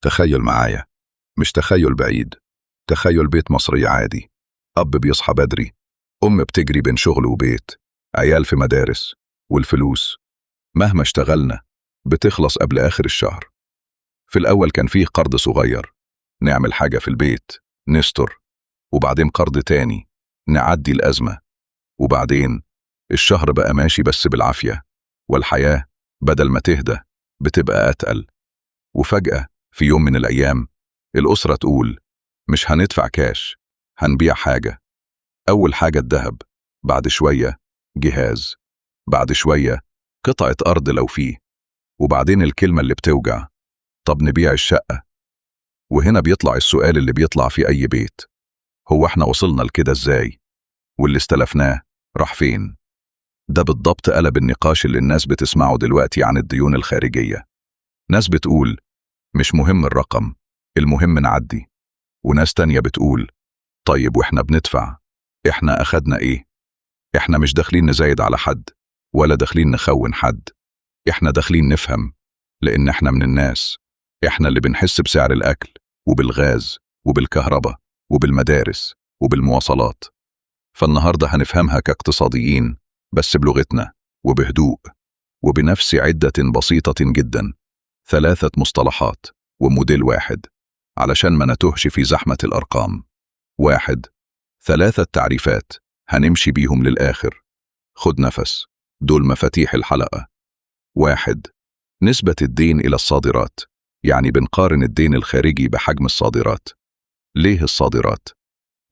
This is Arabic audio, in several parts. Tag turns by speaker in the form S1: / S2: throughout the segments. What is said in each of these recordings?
S1: تخيل معايا، مش تخيل بعيد، تخيل بيت مصري عادي. أب بيصحى بدري، أم بتجري بين شغل وبيت، عيال في مدارس، والفلوس مهما اشتغلنا بتخلص قبل آخر الشهر. في الأول كان فيه قرض صغير، نعمل حاجة في البيت، نستر، وبعدين قرض تاني، نعدي الأزمة، وبعدين الشهر بقى ماشي بس بالعافية، والحياة بدل ما تهدى بتبقى أتقل. وفجأة في يوم من الأيام الأسرة تقول مش هندفع كاش، هنبيع حاجة. أول حاجة الذهب، بعد شوية جهاز، بعد شوية قطعة أرض لو فيه، وبعدين الكلمة اللي بتوجع: طب نبيع الشقة. وهنا بيطلع السؤال اللي بيطلع في أي بيت: هو احنا وصلنا لكده ازاي؟ واللي استلفناه راح فين؟ ده بالضبط قلب النقاش اللي الناس بتسمعه دلوقتي عن الديون الخارجية. ناس بتقول مش مهم الرقم، المهم نعدي. وناس تانية بتقول طيب واحنا بندفع احنا أخدنا ايه؟ احنا مش داخلين نزايد على حد، ولا داخلين نخون حد، احنا داخلين نفهم، لأن احنا من الناس، احنا اللي بنحس بسعر الأكل وبالغاز وبالكهرباء وبالمدارس وبالمواصلات. فالنهاردة هنفهمها كاقتصاديين، بس بلغتنا وبهدوء وبنفس عدة بسيطة جدا، 3 مصطلحات وموديل واحد، علشان ما نتوهش في زحمة الأرقام. 1. 3 تعريفات هنمشي بيهم للآخر. خد نفس، دول مفاتيح الحلقة. 1. نسبة الدين إلى الصادرات، يعني بنقارن الدين الخارجي بحجم الصادرات. ليه الصادرات؟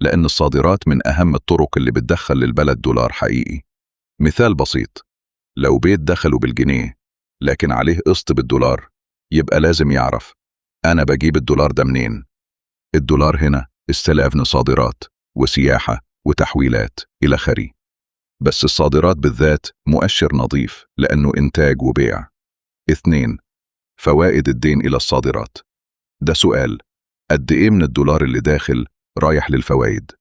S1: لأن الصادرات من أهم الطرق اللي بتدخل للبلد دولار حقيقي. مثال بسيط: لو بيت دخله بالجنيه لكن عليه قسط بالدولار، يبقى لازم يعرف أنا بجيب الدولار ده منين. الدولار هنا استلافنا صادرات وسياحة وتحويلات إلى آخره. بس الصادرات بالذات مؤشر نظيف لأنه إنتاج وبيع. 2. فوائد الدين إلى الصادرات. ده سؤال: قد إيه من الدولار اللي داخل رايح للفوائد؟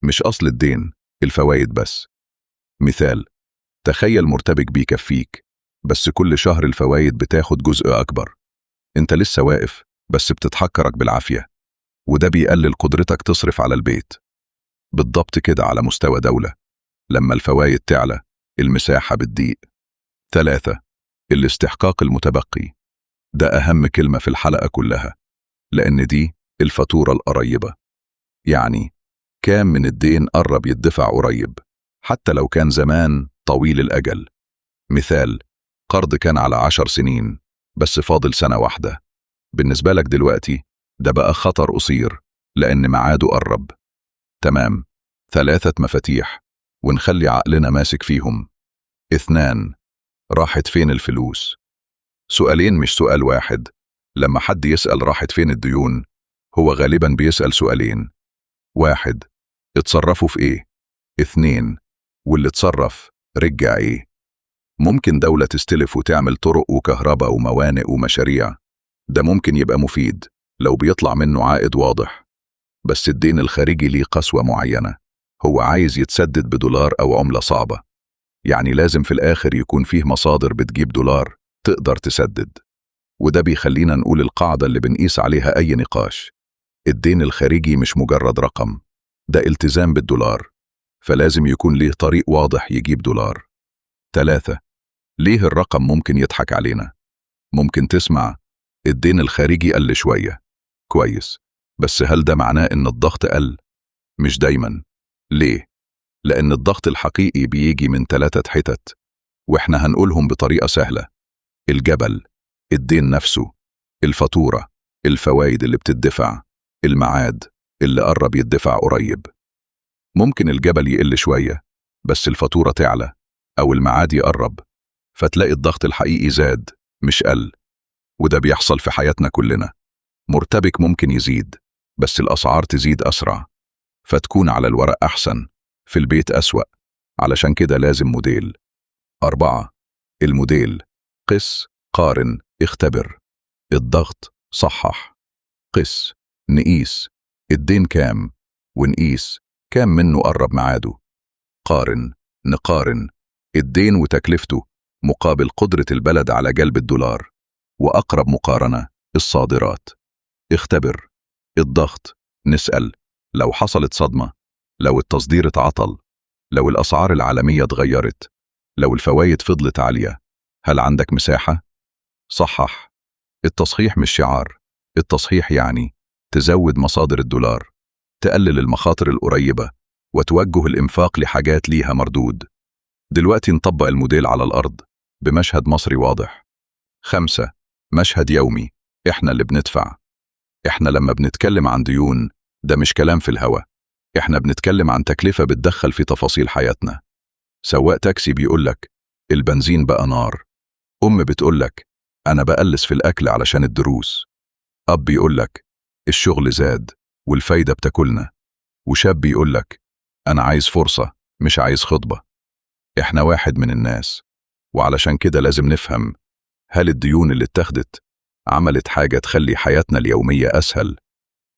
S1: مش أصل الدين، الفوائد بس. مثال: تخيل مرتبك بيكفيك، بس كل شهر الفوائد بتاخد جزء أكبر. انت لسه واقف بس بتتحكرك بالعافية، وده بيقلل قدرتك تصرف على البيت. بالضبط كده على مستوى دولة، لما الفوائد تعلى المساحة بتضيق. 3. الاستحقاق المتبقي. ده أهم كلمة في الحلقة كلها، لأن دي الفاتورة القريبة. يعني كام من الدين قرب يدفع قريب، حتى لو كان زمان طويل الأجل. مثال: قرض كان على 10 سنين بس فاضل سنة واحدة، بالنسبة لك دلوقتي ده بقى خطر قصير لأن ميعاده قرب. تمام، 3 مفاتيح ونخلي عقلنا ماسك فيهم. 2. راحت فين الفلوس؟ سؤالين مش سؤال واحد. لما حد يسأل راحت فين الديون، هو غالبا بيسأل سؤالين: 1. اتصرفوا في ايه؟ 2. واللي اتصرف رجع ايه؟ ممكن دولة تستلف وتعمل طرق وكهرباء وموانئ ومشاريع، ده ممكن يبقى مفيد لو بيطلع منه عائد واضح. بس الدين الخارجي ليه قسوة معينة، هو عايز يتسدد بدولار أو عملة صعبة، يعني لازم في الآخر يكون فيه مصادر بتجيب دولار تقدر تسدد. وده بيخلينا نقول القاعدة اللي بنقيس عليها أي نقاش: الدين الخارجي مش مجرد رقم، ده التزام بالدولار، فلازم يكون ليه طريق واضح يجيب دولار. 3. ليه الرقم ممكن يضحك علينا؟ ممكن تسمع الدين الخارجي قل شوية، كويس، بس هل ده معناه إن الضغط قل؟ مش دايما. ليه؟ لأن الضغط الحقيقي بيجي من 3 حتت، وإحنا هنقولهم بطريقة سهلة: الجبل، الدين نفسه، الفاتورة، الفوائد اللي بتدفع، الميعاد اللي قرب يدفع قريب. ممكن الجبل يقل شوية بس الفاتورة تعلى، أو الميعاد يقرب، فتلاقي الضغط الحقيقي زاد مش قل. وده بيحصل في حياتنا كلنا. مرتبك ممكن يزيد بس الأسعار تزيد أسرع، فتكون على الورق أحسن، في البيت أسوأ. علشان كده لازم موديل. 4. الموديل: قس، قارن، اختبر. الضغط صحح، قس، نقيس الدين كام، ونقيس كام منه قرب ميعاده. قارن، نقارن الدين وتكلفته مقابل قدرة البلد على جلب الدولار. وأقرب مقارنة الصادرات. اختبر الضغط، نسأل لو حصلت صدمة، لو التصدير اتعطل، لو الأسعار العالمية اتغيرت، لو الفوايد فضلت عالية، هل عندك مساحة؟ صحح. التصحيح مش شعار، التصحيح يعني تزود مصادر الدولار، تقلل المخاطر القريبة، وتوجه الإنفاق لحاجات ليها مردود. دلوقتي نطبق الموديل على الأرض بمشهد مصري واضح. 5. مشهد يومي. إحنا اللي بندفع. إحنا لما بنتكلم عن ديون ده مش كلام في الهوا، إحنا بنتكلم عن تكلفة بتدخل في تفاصيل حياتنا. سواق تاكسي بيقولك البنزين بقى نار، أم بتقولك أنا بقلس في الأكل علشان الدروس، أب بيقولك الشغل زاد والفايدة بتاكلنا، وشاب بيقولك أنا عايز فرصة مش عايز خطبة. إحنا واحد من الناس، وعلشان كده لازم نفهم هل الديون اللي اتخذت عملت حاجة تخلي حياتنا اليومية أسهل،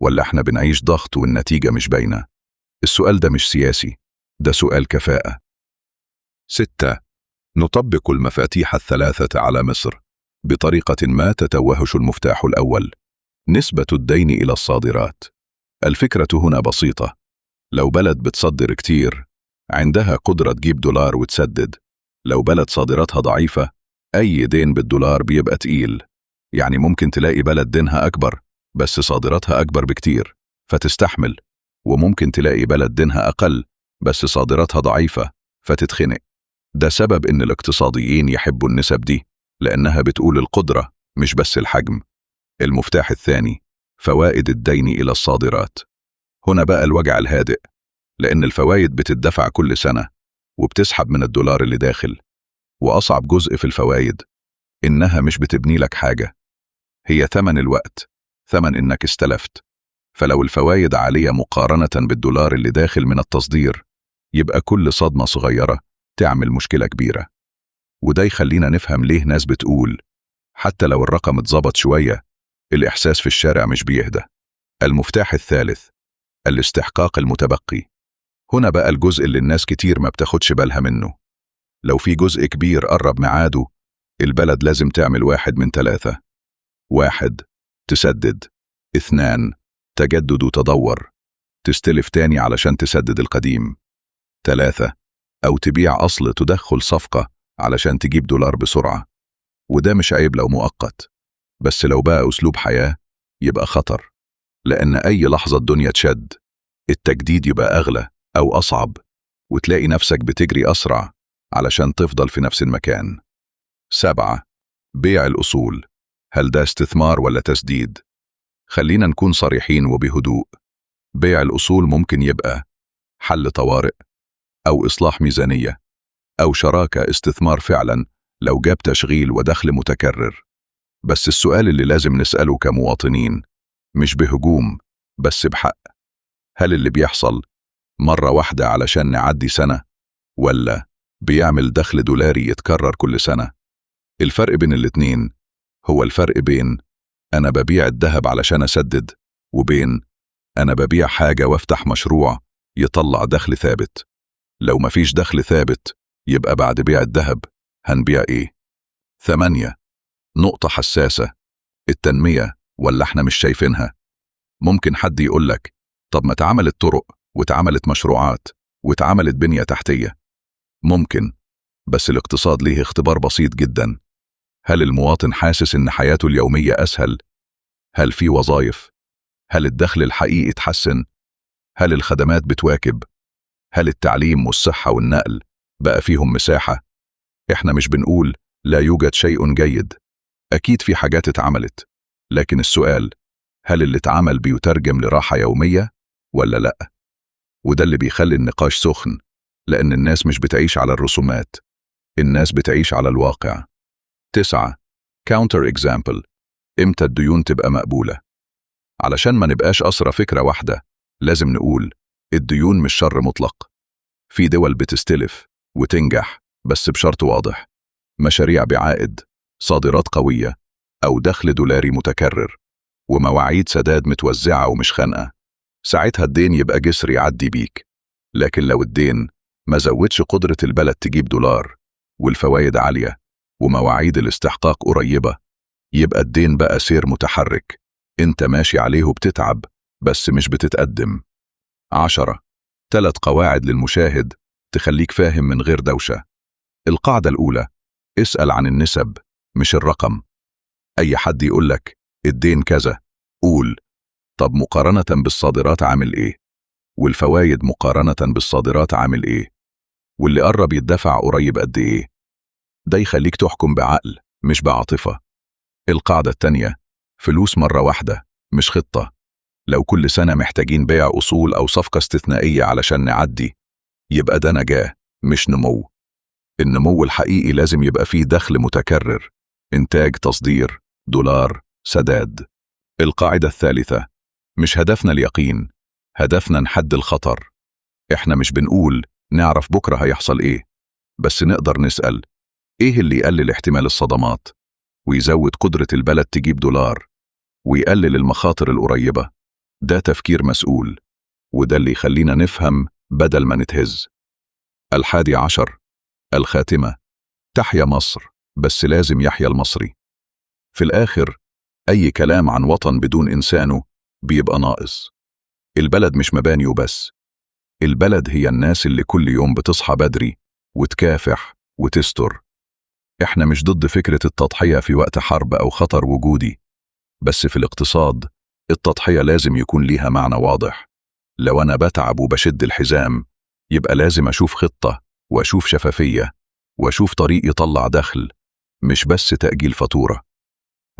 S1: ولا إحنا بنعيش ضغط والنتيجة مش باينة؟ السؤال ده مش سياسي، ده سؤال كفاءة. 6. نطبق المفاتيح الثلاثة على مصر بطريقة ما تتوهش المفتاح الأول: نسبة الدين إلى الصادرات. الفكرة هنا بسيطة، لو بلد بتصدر كتير عندها قدرة تجيب دولار وتسدد، لو بلد صادراتها ضعيفة أي دين بالدولار بيبقى تقيل. يعني ممكن تلاقي بلد دينها أكبر بس صادراتها أكبر بكتير فتستحمل، وممكن تلاقي بلد دينها أقل بس صادراتها ضعيفة فتتخنق. ده سبب إن الاقتصاديين يحبوا النسب دي، لأنها بتقول القدرة مش بس الحجم. المفتاح الثاني: فوائد الدين إلى الصادرات. هنا بقى الوجع الهادئ، لأن الفوائد بتدفع كل سنة وبتسحب من الدولار اللي داخل. وأصعب جزء في الفوائد إنها مش بتبني لك حاجة، هي ثمن الوقت، ثمن إنك استلفت. فلو الفوائد عالية مقارنة بالدولار اللي داخل من التصدير يبقى كل صدمة صغيرة تعمل مشكلة كبيرة. وده يخلينا نفهم ليه ناس بتقول حتى لو الرقم اتظبط شوية الإحساس في الشارع مش بيهدى. المفتاح الثالث: الاستحقاق المتبقي. هنا بقى الجزء اللي الناس كتير ما بتاخدش بالها منه. لو في جزء كبير قرب ميعاده البلد لازم تعمل واحد من 3: 1. تسدد. 2. تجدد وتدور، تستلف تاني علشان تسدد القديم. 3. أو تبيع أصل تدخل صفقة علشان تجيب دولار بسرعة. وده مش عيب لو مؤقت، بس لو بقى أسلوب حياة يبقى خطر، لأن أي لحظة الدنيا تشد التجديد يبقى أغلى أو أصعب، وتلاقي نفسك بتجري أسرع علشان تفضل في نفس المكان. 7. بيع الأصول. هل ده استثمار ولا تسديد؟ خلينا نكون صريحين وبهدوء. بيع الأصول ممكن يبقى حل طوارئ، أو إصلاح ميزانية، أو شراكة استثمار فعلا لو جاب تشغيل ودخل متكرر. بس السؤال اللي لازم نسأله كمواطنين مش بهجوم بس بحق: هل اللي بيحصل مرة واحدة علشان نعدي سنة، ولا بيعمل دخل دولاري يتكرر كل سنة؟ الفرق بين الاتنين هو الفرق بين أنا ببيع الذهب علشان أسدد، وبين أنا ببيع حاجة وافتح مشروع يطلع دخل ثابت. لو مفيش دخل ثابت يبقى بعد بيع الذهب هنبيع إيه؟ 8. نقطة حساسة: التنمية ولا احنا مش شايفينها؟ ممكن حد يقولك طب ما اتعملت طرق واتعملت مشروعات واتعملت بنية تحتية. ممكن، بس الاقتصاد ليه اختبار بسيط جدا: هل المواطن حاسس إن حياته اليومية أسهل؟ هل في وظائف؟ هل الدخل الحقيقي اتحسن؟ هل الخدمات بتواكب؟ هل التعليم والصحة والنقل بقى فيهم مساحة؟ احنا مش بنقول لا يوجد شيء جيد، أكيد في حاجات اتعملت، لكن السؤال هل اللي اتعمل بيترجم لراحة يومية ولا لأ؟ وده اللي بيخلي النقاش سخن، لأن الناس مش بتعيش على الرسومات، الناس بتعيش على الواقع. 9. counter example: إمتى الديون تبقى مقبولة؟ علشان ما نبقاش أسرى فكرة واحدة لازم نقول الديون مش شر مطلق. في دول بتستلف وتنجح بس بشرط واضح: مشاريع بعائد، صادرات قوية، أو دخل دولاري متكرر، ومواعيد سداد متوزعة ومش خانقة. ساعتها الدين يبقى جسر يعدي بيك. لكن لو الدين ما زودش قدرة البلد تجيب دولار، والفوائد عالية، ومواعيد الاستحقاق قريبة، يبقى الدين بقى سير متحرك، انت ماشي عليه وبتتعب بس مش بتتقدم. 10. 3 قواعد للمشاهد تخليك فاهم من غير دوشة. القاعدة الأولى: اسأل عن النسب مش الرقم. أي حد يقولك الدين كذا، قول طب مقارنة بالصادرات عامل إيه؟ والفوايد مقارنة بالصادرات عامل إيه؟ واللي قرب يدفع قريب قد إيه؟ ده يخليك تحكم بعقل مش بعاطفة. القاعدة التانية: فلوس مرة واحدة مش خطة. لو كل سنة محتاجين بيع أصول أو صفقة استثنائية علشان نعدي، يبقى ده نجاة مش نمو. النمو الحقيقي لازم يبقى فيه دخل متكرر، إنتاج، تصدير، دولار، سداد. القاعدة الثالثة: مش هدفنا اليقين، هدفنا نحد الخطر. إحنا مش بنقول نعرف بكرة هيحصل إيه، بس نقدر نسأل إيه اللي يقلل احتمال الصدمات ويزود قدرة البلد تجيب دولار ويقلل المخاطر القريبة. ده تفكير مسؤول، وده اللي يخلينا نفهم بدل ما نتهز. 11. الخاتمة: تحيا مصر، بس لازم يحيا المصري. في الآخر، أي كلام عن وطن بدون إنسانه بيبقى ناقص. البلد مش مباني وبس، البلد هي الناس اللي كل يوم بتصحى بدري وتكافح وتستر. إحنا مش ضد فكرة التضحية في وقت حرب أو خطر وجودي، بس في الاقتصاد التضحية لازم يكون ليها معنى واضح. لو أنا بتعب وبشد الحزام، يبقى لازم أشوف خطة وأشوف شفافية وأشوف طريق يطلع دخل، مش بس تأجيل فاتورة.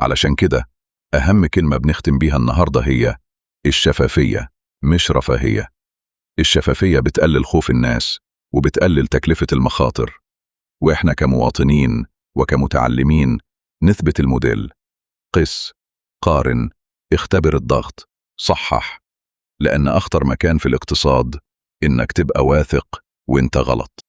S1: علشان كده أهم كلمة بنختم بيها النهاردة هي الشفافية مش رفاهية. الشفافية بتقلل خوف الناس وبتقلل تكلفة المخاطر، وإحنا كمواطنين وكمتعلمين نثبت الموديل: قس، قارن، اختبر الضغط، صحح. لأن أخطر مكان في الاقتصاد إنك تبقى واثق وإنت غلط.